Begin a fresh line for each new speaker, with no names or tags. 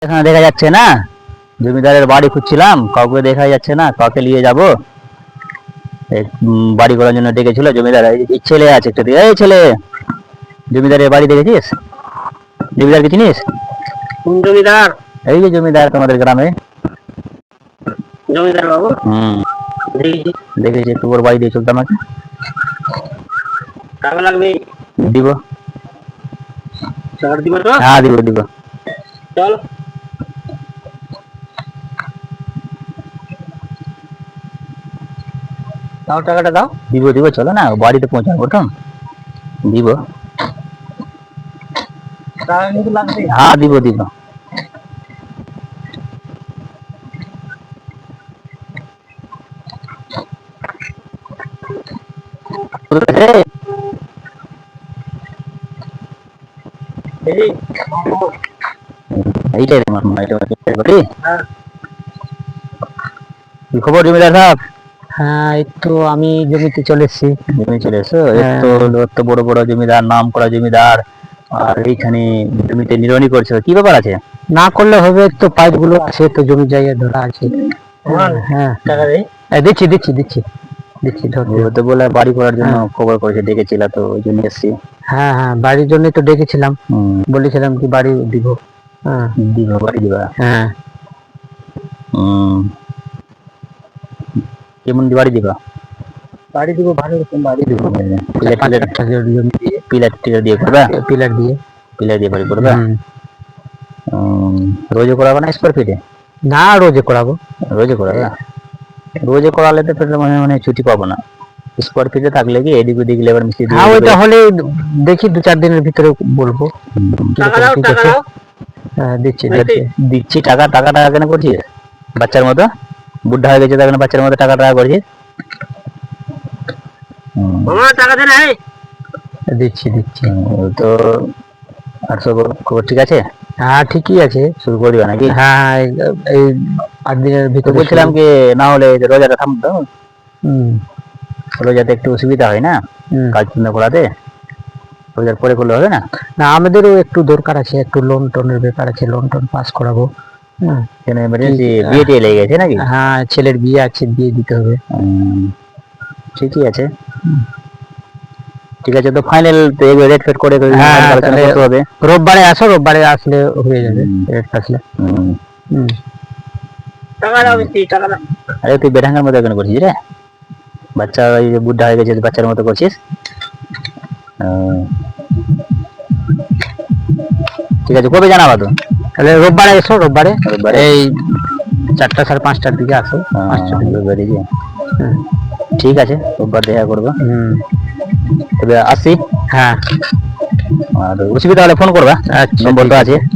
এখানে দেখা যাচ্ছে না, জমিদারের বাড়ি খুঁজছিলাম, কাউকে দেখা যাচ্ছে না, কাউকে নিয়ে যাবো। বাড়ি করার জন্য ডেকেছিল জমিদার। এই ছেলে আছে একটা, এই ছেলে, জমিদারের বাড়ি দেখেছিস? জমিদারকে চিনিস?
কোন জমিদার?
এই যে জমিদার তোমাদের গ্রামে।
জমিদার বাবু?
দেখেছি, একটু ওর বাড়ি দিয়ে চলতে আমাকে।
টাকা লাগবে?
দিব।
টাকা দিব তো?
হ্যাঁ দিব দিব।
চল। দাও টাকাটা দাও।
দিব দিব, চলো না, বাড়িতে পৌঁছাবো তো। দিব।
টাকা কিন্তু লাগবে।
হ্যাঁ দিব দিব। এইটাই তোমার মা, কি খবর জমিদার সাহেব?
হ্যাঁ, এই তো আমি জমিতে চলে এসেছি।
জমি চলে এসো? এত বড় বড় জমিদার, নাম করা জমিদার, আর এইখানে জমিতে নিড়ানি করছো, কি ব্যাপার আছে?
না করলে হবে, তো পাইপ গুলো আছে, তো জমি জায়গা ধরা আছে। হ্যাঁ, টাকা দেই। দিচ্ছি দিচ্ছি দিচ্ছি দিচ্ছি,
তো বলে বাড়ি করার জন্য খবর করেছে, ডেকেছিল, তো ওই জন্য এসছি।
হ্যাঁ হ্যাঁ, বাড়ির জন্য তো ডেকেছিলাম, বলেছিলাম কি বাড়ি দিব। হ্যাঁ
দিব, বাড়ি দিবা?
হ্যাঁ।
কেমন বাড়ি দিবা?
বাড়ি দিব, ভালো রকম বাড়ি দিব।
পিলার টিলার দিয়ে করবা?
পিলার দিয়ে।
পিলার দিয়ে বাড়ি করবা? রোজে করাবো না স্কোয়ার ফিটে?
না, রোজে করাবো।
রোজে করাবে? রোজে করালে তো মানে ছুটি পাবো না। স্কোয়ার ফিটে থাকলে কি এদিক ওদিক লেবার মিস্ত্রি দিয়ে,
হ্যাঁ ওইটা হলে দেখি 2-4 দিনের ভিতরে বলবো। হ্যাঁ দিচ্ছি
দিচ্ছি টাকা। টাকা টাকা কেন করছিস বাচ্চার মতো? বুদ্ধা হয়ে গেছে তখন বাচ্চার মতো টাকা টাকা করছিস?
টাকা দে না। দিচ্ছি দিচ্ছি।
তো 800 খবর ঠিক আছে?
হ্যাঁ ঠিকই আছে।
শুরু করে দিবা নাকি?
হ্যাঁ, এই 8 দিনের ভিতরে
বলছিলাম কি, না হলে রোজাটা থামতো, রোজাতে একটু সুবিধা হয় না কাজ ধন্দা করাতে, রোজার পরে করলে হবে না?
না, আমাদেরও একটু দরকার আছে, একটু লোন টোনের ব্যাপার আছে, লোন টোন পাস করাবো।
বিয়ে টিয়ে লেগে গেছে নাকি?
হ্যাঁ, ছেলের বিয়ে আছে, বিয়ে দিতে হবে।
ঠিকই আছে, ঠিক আছে। তো ফাইনাল রেট ফেট করে আলোচনা করতে হবে।
রোববারে আসো, রোববারে আসলে হয়ে যাবে রেট আসলে।
আরে তুই বেঢাঙ্গার মতো কেন করছিস রে? বাচ্চা ওই বুদ্ধা হয়ে গেছে, বাচ্চার মতো করছিস। ঠিক আছে, কবে জানাবা তো?
তাহলে রোববারে এসো, রোববারে এই 4টা 5:30টার দিকে আসো।
ঠিক আছে, রোববার দেখা করবো। তবে আসি।
হ্যাঁ,
আর অসুবিধা হলে ফোন করবা, নম্বর তো আছে।